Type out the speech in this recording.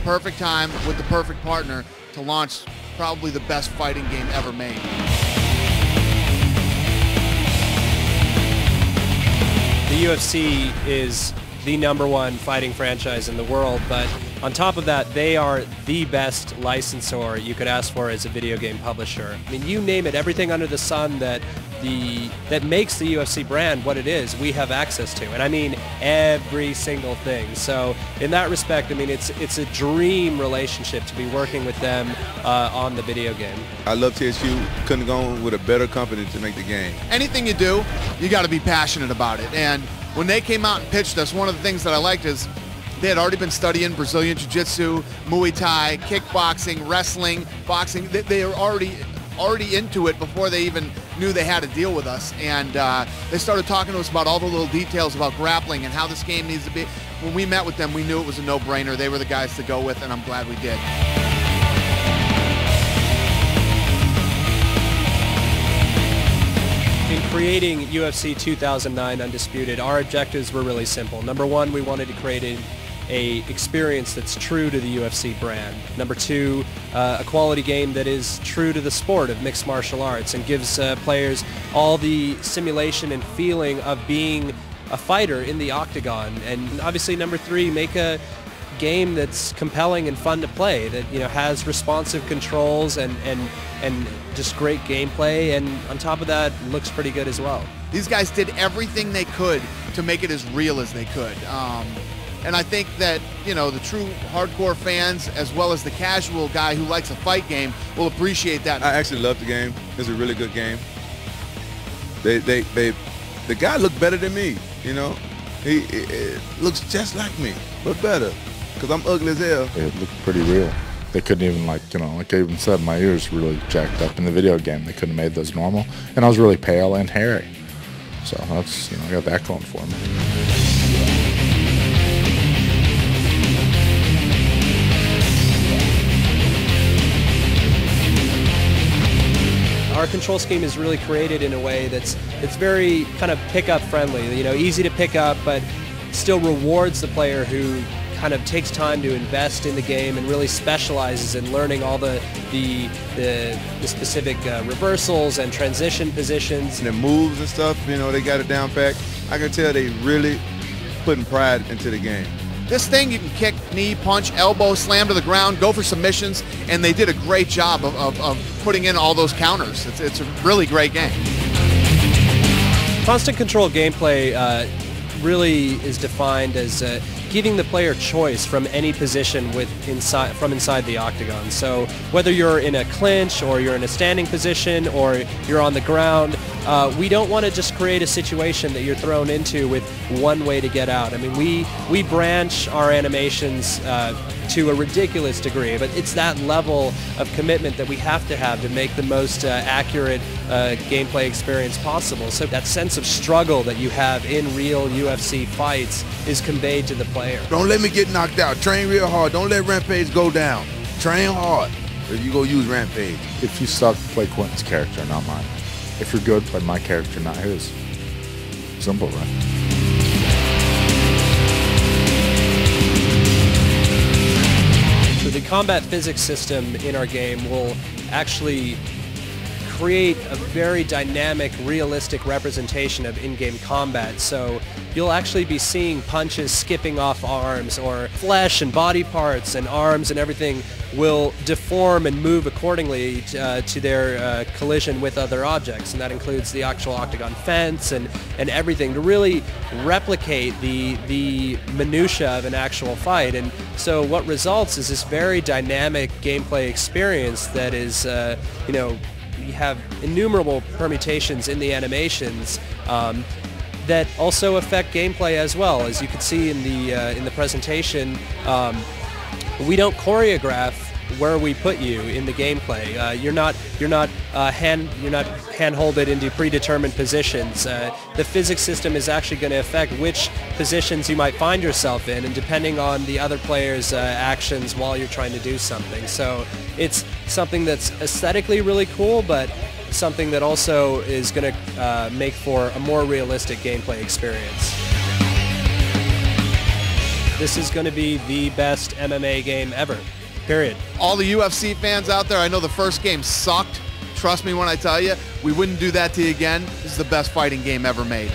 perfect time with the perfect partner to launch probably the best fighting game ever made. The UFC is the #1 fighting franchise in the world, but on top of that, they are the best licensor you could ask for as a video game publisher. I mean, you name it, everything under the sun that makes the UFC brand what it is, we have access to, and I mean every single thing. So in that respect, I mean, it's a dream relationship to be working with them on the video game. I love TSU. Couldn't have gone with a better company to make the game. Anything you do, you got to be passionate about it. And when they came out and pitched us, one of the things that I liked is they had already been studying Brazilian Jiu-Jitsu, Muay Thai, kickboxing, wrestling, boxing. They were already into it before they even knew they had to deal with us. And they started talking to us about all the little details about grappling and how this game needs to be. When we met with them, we knew it was a no-brainer. They were the guys to go with, and I'm glad we did. In creating UFC 2009 Undisputed, our objectives were really simple. Number one, we wanted to create a experience that's true to the UFC brand. Number two, a quality game that is true to the sport of mixed martial arts and gives players all the simulation and feeling of being a fighter in the octagon. And obviously, number three, make a game that's compelling and fun to play, that has responsive controls and just great gameplay, and on top of that, looks pretty good as well. These guys did everything they could to make it as real as they could. And I think that, the true hardcore fans, as well as the casual guy who likes a fight game, will appreciate that. I actually love the game. It's a really good game. The guy looked better than me, He looks just like me, but better, because I'm ugly as hell. It looked pretty real. They couldn't even, like I even said, my ears really jacked up in the video game. They couldn't have made those normal. And I was really pale and hairy. So that's, I got that going for me. Our control scheme is really created in a way that's very kind of pickup friendly, easy to pick up, but still rewards the player who kind of takes time to invest in the game and really specializes in learning all the specific reversals and transition positions. And the moves and stuff, they got it down pat. I can tell they really putting pride into the game. This thing, you can kick, knee, punch, elbow, slam to the ground, go for submissions, and they did a great job of putting in all those counters. It's a really great game. Constant control gameplay really is defined as giving the player choice from any position from inside the octagon. So whether you're in a clinch or you're in a standing position or you're on the ground, we don't want to just create a situation that you're thrown into with one way to get out. I mean, we branch our animations to a ridiculous degree, but it's that level of commitment that we have to make the most accurate gameplay experience possible. So that sense of struggle that you have in real UFC fights is conveyed to the player. Don't let me get knocked out. Train real hard. Don't let Rampage go down. Train hard, or you go use Rampage. If you suck, play Quentin's character, not mine. If you're good, play my character, not his. Simple, right? So the combat physics system in our game will actually create a very dynamic, realistic representation of in-game combat. So you'll actually be seeing punches skipping off arms, or flesh and body parts and arms and everything will deform and move accordingly to their collision with other objects, and that includes the actual octagon fence and everything, to really replicate the minutia of an actual fight. And so what results is this very dynamic gameplay experience that is, we have innumerable permutations in the animations that also affect gameplay as well. As you can see in the presentation, we don't choreograph where we put you in the gameplay. You're not hand-holded into predetermined positions. The physics system is actually going to affect which positions you might find yourself in, and depending on the other player's actions while you're trying to do something. So it's something that's aesthetically really cool, but something that also is going to make for a more realistic gameplay experience. this is going to be the best MMA game ever, period. All the UFC fans out there, I know the first game sucked. Trust me when I tell you, we wouldn't do that to you again. This is the best fighting game ever made.